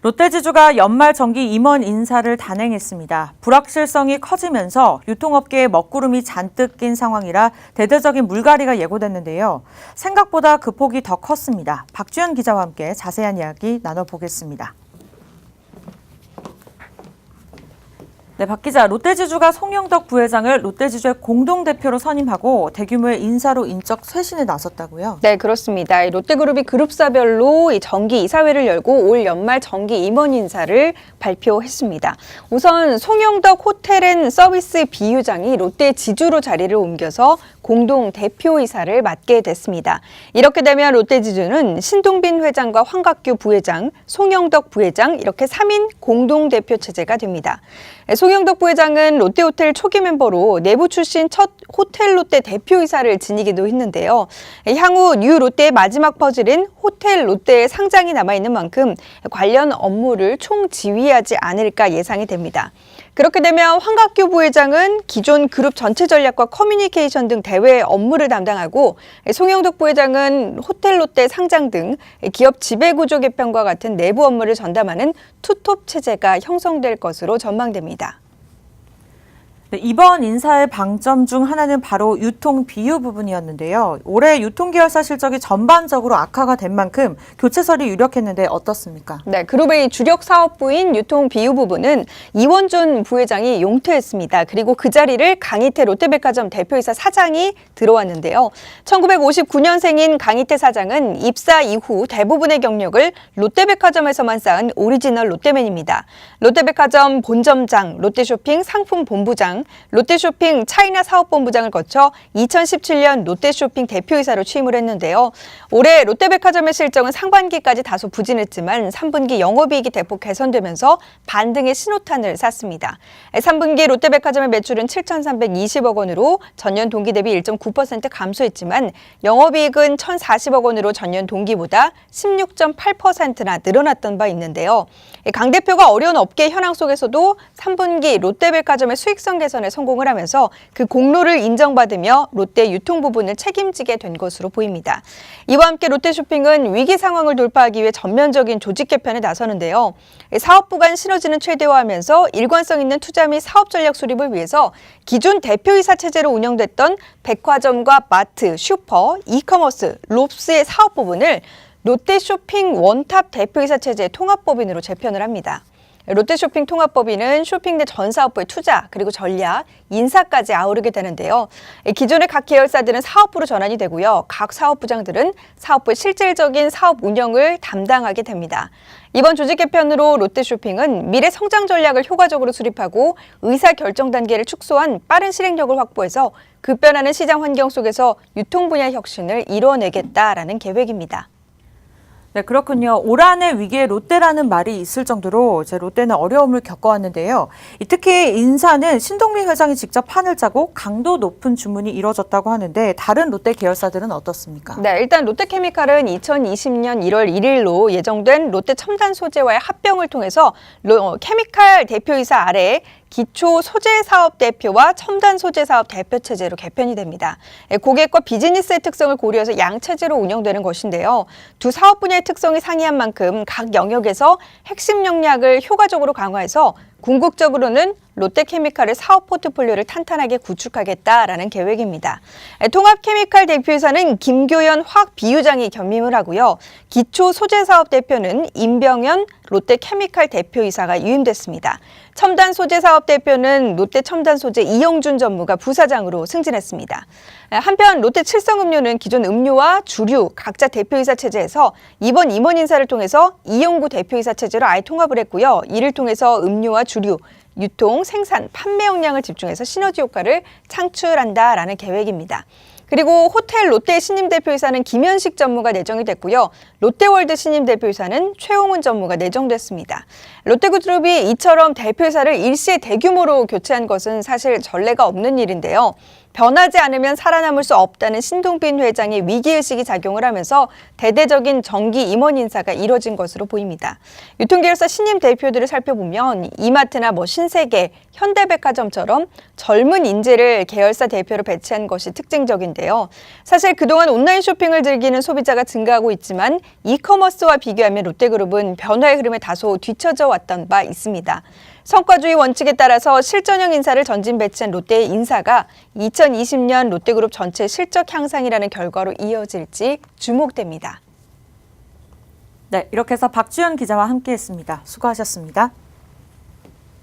롯데지주가 연말 정기 임원 인사를 단행했습니다. 불확실성이 커지면서 유통업계에 먹구름이 잔뜩 낀 상황이라 대대적인 물갈이가 예고됐는데요. 생각보다 그 폭이 더 컸습니다. 박주연 기자와 함께 자세한 이야기 나눠보겠습니다. 네, 박 기자, 롯데지주가 송영덕 부회장을 롯데지주의 공동대표로 선임하고 대규모의 인사로 인적 쇄신에 나섰다고요? 네, 그렇습니다. 롯데그룹이 그룹사별로 정기 이사회를 열고 올 연말 정기 임원 인사를 발표했습니다. 우선 송영덕 호텔앤서비스 비유장이 롯데지주로 자리를 옮겨서 공동대표이사를 맡게 됐습니다. 이렇게 되면 롯데지주는 신동빈 회장과 황각규 부회장, 송영덕 부회장 이렇게 3인 공동대표 체제가 됩니다. 송영덕 부회장은 롯데호텔 초기 멤버로 내부 출신 첫 호텔 롯데 대표이사를 지니기도 했는데요. 향후 뉴 롯데의 마지막 퍼즐인 호텔 롯데의 상장이 남아있는 만큼 관련 업무를 총지휘하지 않을까 예상이 됩니다. 그렇게 되면 황각규 부회장은 기존 그룹 전체 전략과 커뮤니케이션 등 대외 업무를 담당하고 송영덕 부회장은 호텔 롯데 상장 등 기업 지배구조 개편과 같은 내부 업무를 전담하는 투톱 체제가 형성될 것으로 전망됩니다. 네, 이번 인사의 방점 중 하나는 바로 유통 비유 부분이었는데요. 올해 유통계열사 실적이 전반적으로 악화가 된 만큼 교체설이 유력했는데 어떻습니까? 네, 그룹의 주력 사업부인 유통 비유 부분은 이원준 부회장이 용퇴했습니다. 그리고 그 자리를 강희태 롯데백화점 대표이사 사장이 들어왔는데요. 1959년생인 강희태 사장은 입사 이후 대부분의 경력을 롯데백화점에서만 쌓은 오리지널 롯데맨입니다. 롯데백화점 본점장, 롯데쇼핑 상품본부장, 롯데쇼핑 차이나 사업본부장을 거쳐 2017년 롯데쇼핑 대표이사로 취임을 했는데요. 올해 롯데백화점의 실적은 상반기까지 다소 부진했지만 3분기 영업이익이 대폭 개선되면서 반등의 신호탄을 쐈습니다. 3분기 롯데백화점의 매출은 7,320억 원으로 전년 동기 대비 1.9% 감소했지만 영업이익은 1,040억 원으로 전년 동기보다 16.8%나 늘어났던 바 있는데요. 강 대표가 어려운 업계 현황 속에서도 3분기 롯데백화점의 수익성 개선에 성공을 하면서 그 공로를 인정받으며 롯데 유통 부분을 책임지게 된 것으로 보입니다. 이와 함께 롯데쇼핑은 위기 상황을 돌파하기 위해 전면적인 조직 개편에 나서는데요. 사업부 간 시너지는 최대화하면서 일관성 있는 투자 및 사업 전략 수립을 위해서 기존 대표이사 체제로 운영됐던 백화점과 마트, 슈퍼, 이커머스, 롭스의 사업 부분을 롯데쇼핑 원탑 대표이사 체제 통합법인으로 재편을 합니다. 롯데쇼핑 통합법인은 쇼핑 내 전 사업부의 투자, 그리고 전략, 인사까지 아우르게 되는데요. 기존의 각 계열사들은 사업부로 전환이 되고요. 각 사업부장들은 사업부의 실질적인 사업 운영을 담당하게 됩니다. 이번 조직 개편으로 롯데쇼핑은 미래 성장 전략을 효과적으로 수립하고 의사결정 단계를 축소한 빠른 실행력을 확보해서 급변하는 시장 환경 속에서 유통 분야 혁신을 이뤄내겠다라는 계획입니다. 네, 그렇군요. 올 한해 위기에 롯데라는 말이 있을 정도로 롯데는 어려움을 겪어왔는데요. 특히 인사는 신동빈 회장이 직접 판을 짜고 강도 높은 주문이 이뤄졌다고 하는데 다른 롯데 계열사들은 어떻습니까? 네, 일단 롯데케미칼은 2020년 1월 1일로 예정된 롯데 첨단 소재와의 합병을 통해서 케미칼 대표이사 아래에 기초 소재 사업 대표와 첨단 소재 사업 대표 체제로 개편이 됩니다. 고객과 비즈니스의 특성을 고려해서 양 체제로 운영되는 것인데요. 두 사업 분야의 특성이 상이한 만큼 각 영역에서 핵심 역량을 효과적으로 강화해서 궁극적으로는 롯데케미칼의 사업 포트폴리오를 탄탄하게 구축하겠다라는 계획입니다. 통합케미칼 대표이사는 김교연 화학 비유장이 겸임을 하고요. 기초 소재 사업 대표는 임병현 롯데케미칼 대표이사가 유임됐습니다. 첨단 소재 사업 대표는 롯데 첨단 소재 이영준 전무가 부사장으로 승진했습니다. 한편 롯데 칠성음료는 기존 음료와 주류 각자 대표이사 체제에서 이번 임원 인사를 통해서 이영구 대표이사 체제로 아예 통합을 했고요. 이를 통해서 음료와 주류, 유통, 생산, 판매 역량을 집중해서 시너지 효과를 창출한다라는 계획입니다. 그리고 호텔 롯데 신임 대표이사는 김현식 전무가 내정이 됐고요. 롯데월드 신임 대표이사는 최홍훈 전무가 내정됐습니다. 롯데그룹이 이처럼 대표이사를 일시에 대규모로 교체한 것은 사실 전례가 없는 일인데요. 변하지 않으면 살아남을 수 없다는 신동빈 회장의 위기의식이 작용을 하면서 대대적인 정기 임원 인사가 이뤄진 것으로 보입니다. 유통계열사 신임 대표들을 살펴보면 이마트나 신세계, 현대백화점처럼 젊은 인재를 계열사 대표로 배치한 것이 특징적인데요. 사실 그동안 온라인 쇼핑을 즐기는 소비자가 증가하고 있지만 이커머스와 비교하면 롯데그룹은 변화의 흐름에 다소 뒤처져 왔던 바 있습니다. 성과주의 원칙에 따라서 실전형 인사를 전진 배치한 롯데의 인사가 2020년 롯데그룹 전체 실적 향상이라는 결과로 이어질지 주목됩니다. 네, 이렇게 해서 박주연 기자와 함께했습니다. 수고하셨습니다.